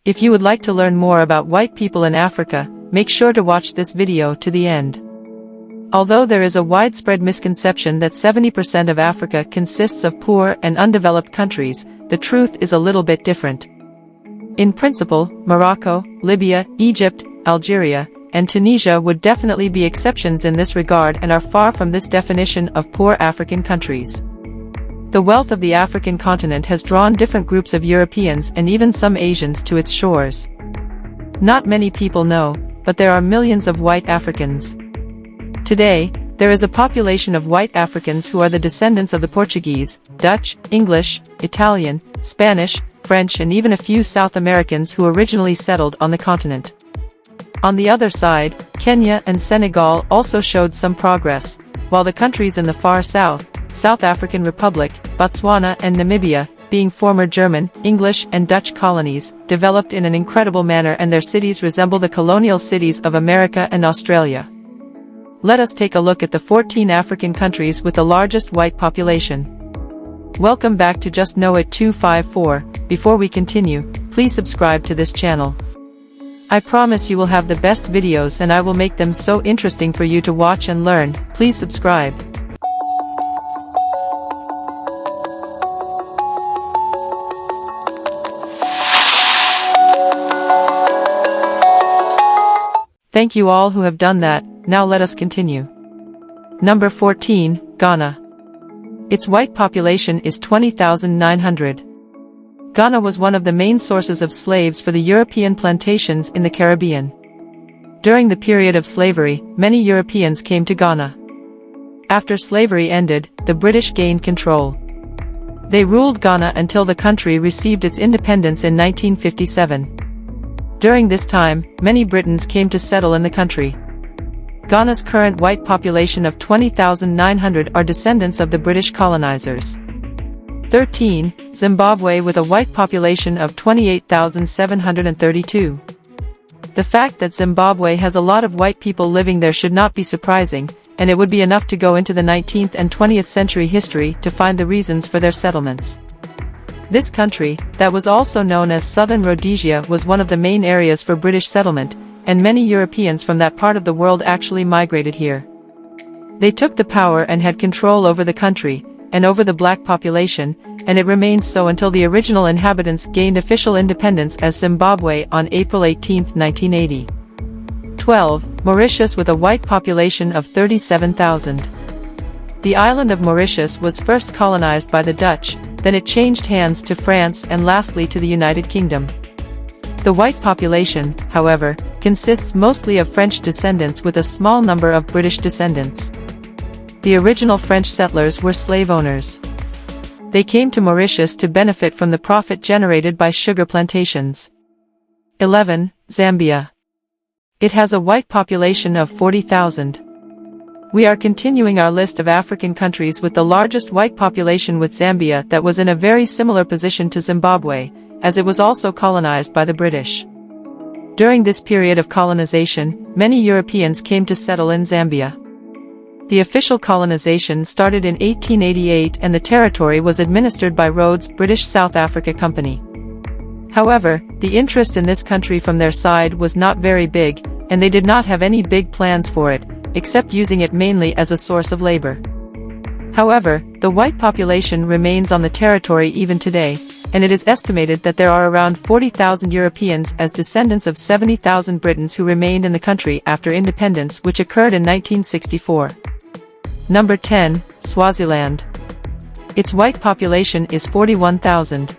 If you would like to learn more about white people in Africa, make sure to watch this video to the end. Although there is a widespread misconception that 70% of Africa consists of poor and undeveloped countries, the truth is a little bit different. In principle, Morocco, Libya, Egypt, Algeria, and Tunisia would definitely be exceptions in this regard and are far from this definition of poor African countries. The wealth of the African continent has drawn different groups of Europeans and even some Asians to its shores. Not many people know, but there are millions of white Africans. Today, there is a population of white Africans who are the descendants of the Portuguese, Dutch, English, Italian, Spanish, French and even a few South Americans who originally settled on the continent. On the other side, Kenya and Senegal also showed some progress, while the countries in the far south, South African Republic, Botswana and Namibia, being former German, English and Dutch colonies, developed in an incredible manner and their cities resemble the colonial cities of America and Australia. Let us take a look at the 14 African countries with the largest white population. Welcome back to Just Know It 254. Before we continue, please subscribe to this channel. I promise you will have the best videos and I will make them so interesting for you to watch and learn. Please subscribe. Thank you all who have done that. Now let us continue. Number 14, Ghana. Its white population is 20,900. Ghana was one of the main sources of slaves for the European plantations in the Caribbean. During the period of slavery, many Europeans came to Ghana. After slavery ended, the British gained control. They ruled Ghana until the country received its independence in 1957. During this time, many Britons came to settle in the country. Ghana's current white population of 20,900 are descendants of the British colonizers. 13. Zimbabwe with a white population of 28,732. The fact that Zimbabwe has a lot of white people living there should not be surprising, and it would be enough to go into the 19th and 20th century history to find the reasons for their settlements. This country, that was also known as Southern Rhodesia, was one of the main areas for British settlement, and many Europeans from that part of the world actually migrated here. They took the power and had control over the country, and over the black population, and it remained so until the original inhabitants gained official independence as Zimbabwe on April 18, 1980. 12. Mauritius with a white population of 37,000. The island of Mauritius was first colonized by the Dutch, then it changed hands to France and lastly to the United Kingdom. The white population, however, consists mostly of French descendants with a small number of British descendants. The original French settlers were slave owners. They came to Mauritius to benefit from the profit generated by sugar plantations. 11. Zambia. It has a white population of 40,000. We are continuing our list of African countries with the largest white population with Zambia that was in a very similar position to Zimbabwe, as it was also colonized by the British. During this period of colonization, many Europeans came to settle in Zambia. The official colonization started in 1888 and the territory was administered by Rhodes British South Africa Company. However, the interest in this country from their side was not very big, and they did not have any big plans for it, except using it mainly as a source of labor. However, the white population remains on the territory even today, and it is estimated that there are around 40,000 Europeans as descendants of 70,000 Britons who remained in the country after independence, which occurred in 1964. Number 10, Swaziland. Its white population is 41,000.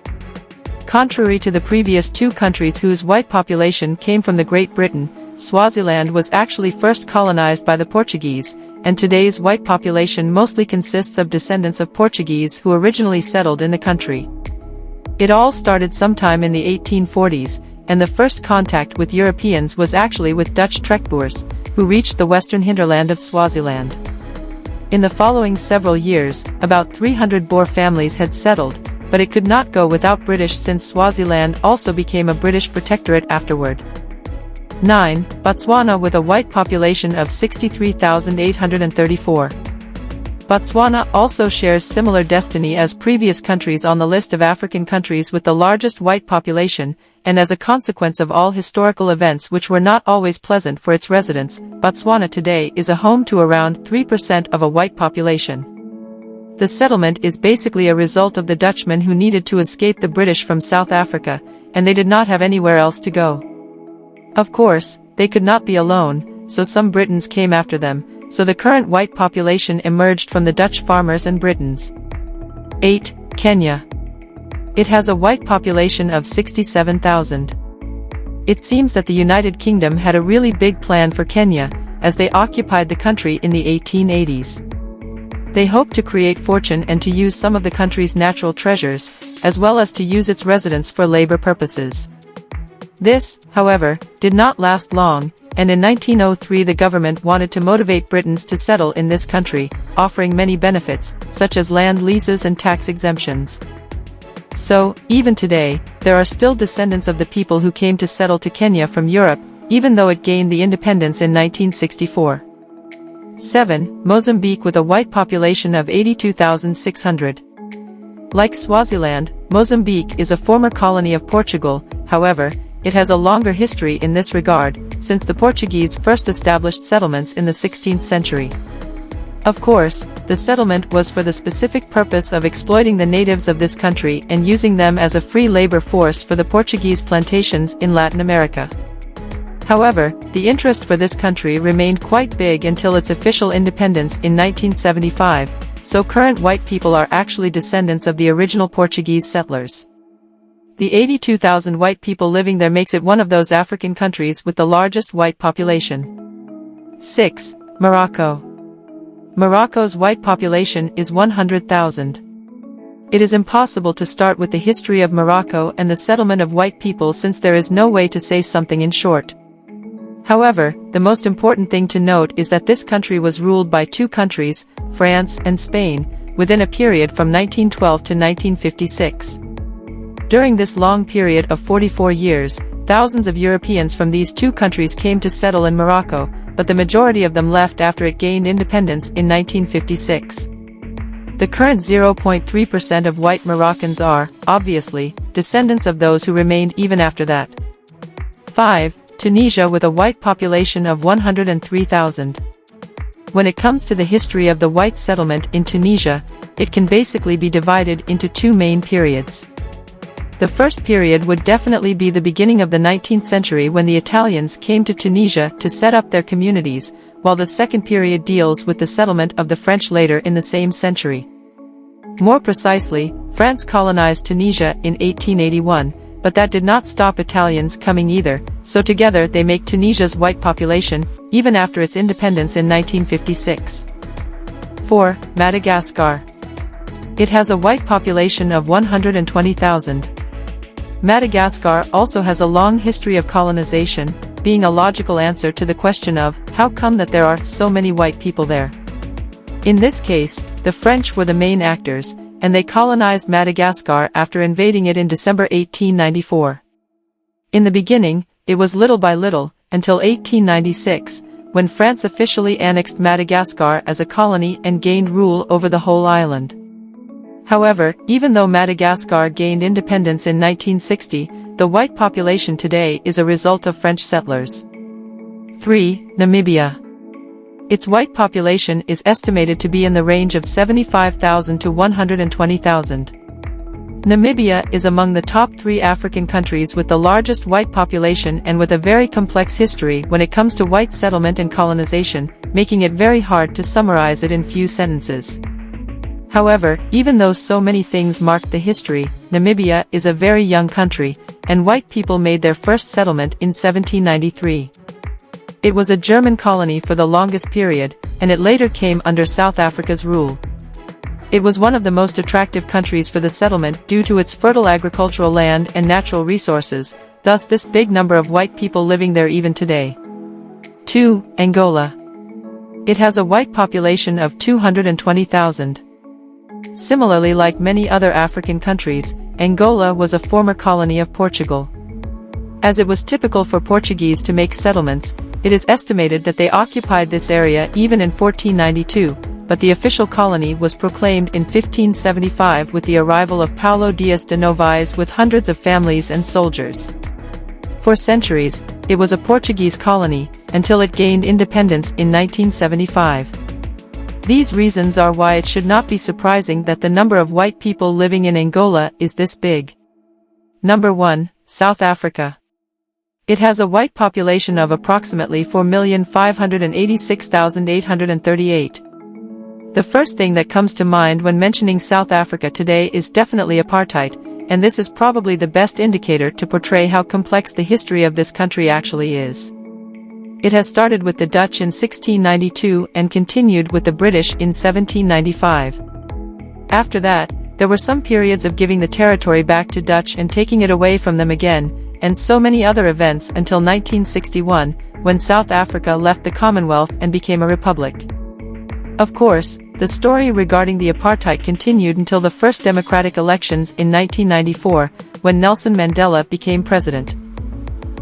Contrary to the previous two countries whose white population came from the Great Britain, Swaziland was actually first colonized by the Portuguese, and today's white population mostly consists of descendants of Portuguese who originally settled in the country. It all started sometime in the 1840s, and the first contact with Europeans was actually with Dutch trekboers, who reached the western hinterland of Swaziland. In the following several years, about 300 Boer families had settled, but it could not go without British since Swaziland also became a British protectorate afterward. 9. Botswana with a white population of 63,834. Botswana also shares similar destiny as previous countries on the list of African countries with the largest white population, and as a consequence of all historical events which were not always pleasant for its residents, Botswana today is a home to around 3% of a white population. The settlement is basically a result of the Dutchmen who needed to escape the British from South Africa, and they did not have anywhere else to go. Of course, they could not be alone, so some Britons came after them, so the current white population emerged from the Dutch farmers and Britons. 8. Kenya. It has a white population of 67,000. It seems that the United Kingdom had a really big plan for Kenya, as they occupied the country in the 1880s. They hoped to create fortune and to use some of the country's natural treasures, as well as to use its residents for labor purposes. This, however, did not last long, and in 1903 the government wanted to motivate Britons to settle in this country, offering many benefits, such as land leases and tax exemptions. So, even today, there are still descendants of the people who came to settle to Kenya from Europe, even though it gained the independence in 1964. 7. Mozambique with a white population of 82,600. Like Swaziland, Mozambique is a former colony of Portugal, however, it has a longer history in this regard, since the Portuguese first established settlements in the 16th century. Of course, the settlement was for the specific purpose of exploiting the natives of this country and using them as a free labor force for the Portuguese plantations in Latin America. However, the interest for this country remained quite big until its official independence in 1975, so current white people are actually descendants of the original Portuguese settlers. The 82,000 white people living there makes it one of those African countries with the largest white population. 6. Morocco. Morocco's white population is 100,000. It is impossible to start with the history of Morocco and the settlement of white people since there is no way to say something in short. However, the most important thing to note is that this country was ruled by two countries, France and Spain, within a period from 1912 to 1956. During this long period of 44 years, thousands of Europeans from these two countries came to settle in Morocco, but the majority of them left after it gained independence in 1956. The current 0.3% of white Moroccans are, obviously, descendants of those who remained even after that. 5. Tunisia with a white population of 103,000. When it comes to the history of the white settlement in Tunisia, it can basically be divided into two main periods. The first period would definitely be the beginning of the 19th century when the Italians came to Tunisia to set up their communities, while the second period deals with the settlement of the French later in the same century. More precisely, France colonized Tunisia in 1881, but that did not stop Italians coming either, so together they make Tunisia's white population, even after its independence in 1956. 4. Madagascar. It has a white population of 120,000. Madagascar also has a long history of colonization, being a logical answer to the question of, how come that there are so many white people there? In this case, the French were the main actors, and they colonized Madagascar after invading it in December 1894. In the beginning, it was little by little, until 1896, when France officially annexed Madagascar as a colony and gained rule over the whole island. However, even though Madagascar gained independence in 1960, the white population today is a result of French settlers. 3. Namibia. Its white population is estimated to be in the range of 75,000 to 120,000. Namibia is among the top 3 African countries with the largest white population and with a very complex history when it comes to white settlement and colonization, making it very hard to summarize it in few sentences. However, even though so many things marked the history, Namibia is a very young country, and white people made their first settlement in 1793. It was a German colony for the longest period, and it later came under South Africa's rule. It was one of the most attractive countries for the settlement due to its fertile agricultural land and natural resources, thus this big number of white people living there even today. 2. Angola. It has a white population of 220,000. Similarly, like many other African countries, Angola was a former colony of Portugal. As it was typical for Portuguese to make settlements, it is estimated that they occupied this area even in 1492, but the official colony was proclaimed in 1575 with the arrival of Paulo Dias de Novaes with hundreds of families and soldiers. For centuries, it was a Portuguese colony, until it gained independence in 1975. These reasons are why it should not be surprising that the number of white people living in Angola is this big. Number 1, South Africa. It has a white population of approximately 4,586,838. The first thing that comes to mind when mentioning South Africa today is definitely apartheid, and this is probably the best indicator to portray how complex the history of this country actually is. It has started with the Dutch in 1692 and continued with the British in 1795. After that, there were some periods of giving the territory back to Dutch and taking it away from them again, and so many other events until 1961, when South Africa left the Commonwealth and became a republic. Of course, the story regarding the apartheid continued until the first democratic elections in 1994, when Nelson Mandela became president.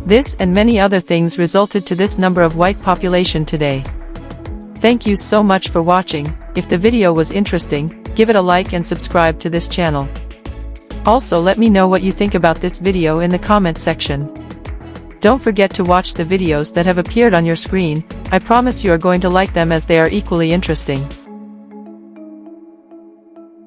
This and many other things resulted to this number of white population today. Thank you so much for watching. If the video was interesting, give it a like and subscribe to this channel. Also, let me know what you think about this video in the comment section. Don't forget to watch the videos that have appeared on your screen. I promise you are going to like them as they are equally interesting.